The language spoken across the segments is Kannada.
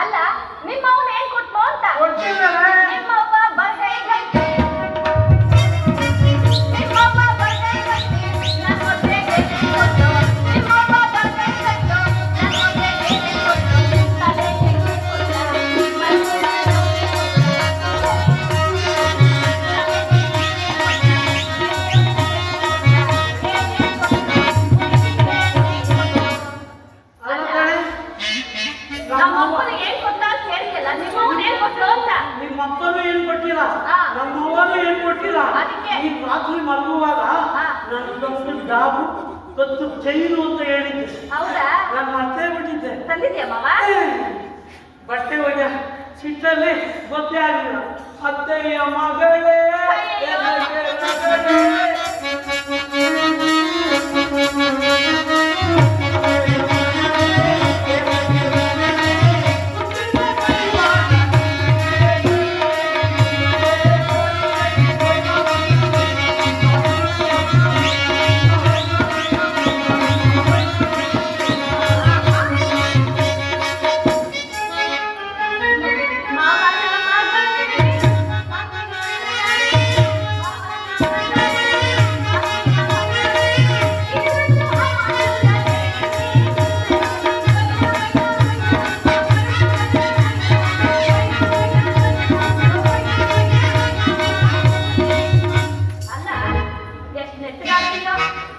ಅಲ್ಲ ನಿಮ್ಮ ಅವನು ಏನ್ ಕೊಟ್ಲು ಅಂತ ನಿಮ್ಮವ್ವ ಬರ್ಗೈ ಗಟ್ಟಿ ನಿಮ್ಮವ್ವ ಬರ್ಗೈ ಗಟ್ಟಿ ನನ್ನ ಹೊಟ್ಟೆಗೆ ಕೊಟ್ಟು ನಿಮ್ಮವ್ವ ಬರ್ಗೈ ಗಟ್ಟು ನನ್ನ ಹೊಟ್ಟೆಗೆ ಕೊಟ್ಟು ತಲೆಗೆ ನಮ್ಮಪ್ಪನಿಗೆ ಏನ್ ಕೊಟ್ಟ ಅಂತ ಹೇಳಿಲ್ಲ ನಿಮ್ಮವ್ವನ ಏನ್ ಕೊಟ್ಲು ಅಂತ ನಿಮ್ಮಪ್ಪನೂ ಏನ್ ಕೊಟ್ಟಿಲ್ಲ ನಮ್ಮವ್ವನೂ ಏನ್ ಕೊಟ್ಟಿಲ್ಲ ಈ ರಾತ್ರಿ ಮಲಗುವಾಗ ನಾನು ಡಾಬು ಕತ್ತು ಚೈನು ಅಂತ ಹೇಳಿದ್ದೆ ಹೌದಾ ನಾನು ಮರ್ತೇ ಬಿಟ್ಟಿದ್ದೆ ತಂದಿದ್ಯಾ ಮಾವ ಬಟ್ಟೆ ಒಯ್ಯ ಸಿಟ್ಟಲ್ಲಿ ಗೊತ್ತೇ ಆಗಲಿಲ್ಲ ಅತ್ತೆಯ ಮಗಳೇ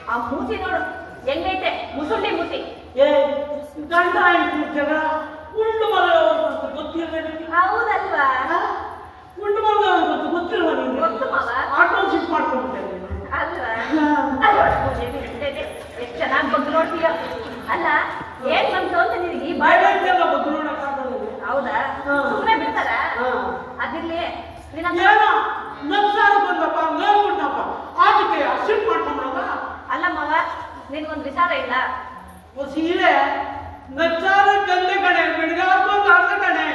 ಆ ಮೂತಿ ನೋಡು ಹೆಂಗೈತೆ ಮುಸುಂಡಿ ಮೂತಿ ಗಂಡ ಆಯ್ತು ಜಗ ಉಂಡು ಮಲಗವರ್ಗಂತ ಗೊತ್ತಿರಲಿಲ್ಲ ಹೌದಲ್ವಾ ಉಂಡು ಮಲಗವರ್ಗಂತ ಗೊತ್ತಿರುವ ಗೊತ್ತು ಮಾವ ಆಟೋ ಶಿಫ್ಟ್ ಮಾಡ್ಕೊಂಡ್ಬಿಟ್ಟೆ ಅಲ್ವಾ ಎಷ್ಟು ಚೆನ್ನಾಗಿ ಬಂದು ನೋಡ್ತೀಯ ಅಲ್ಲ ಏನ್ ಬಂತು ಅಂತ ನಿನಗೆ ಬಾಳೆಲ್ಲ ಬಂದು ನೋಡಕ್ಕಾಗಲ್ಲ ಹೌದಾ ಸುಮ್ಮನೆ ಬಿಡ್ತಾರ ಅದಿರ್ಲಿ ಏನೋ ನಮ್ಸಾರು ಬಂದಪ್ಪ ನೋಡ್ಬಿಟ್ಟಪ್ಪ ಆಟಕ್ಕೆ ಶಿಫ್ಟ್ ಮಾಡ್ಕೊಂಡ್ರಲ್ಲ ಅಲ್ಲ ಮಾವ ನಿನ್ಗೊಂದು ವಿಚಾರ ಇಲ್ಲ ಸೀರೆ ನಚ್ಚಾರ ಗಂದೆ ಕಣೆ ಬಿಡ್ಗಾಕೊಂದು ಅರ್ಧ ಕಣೆ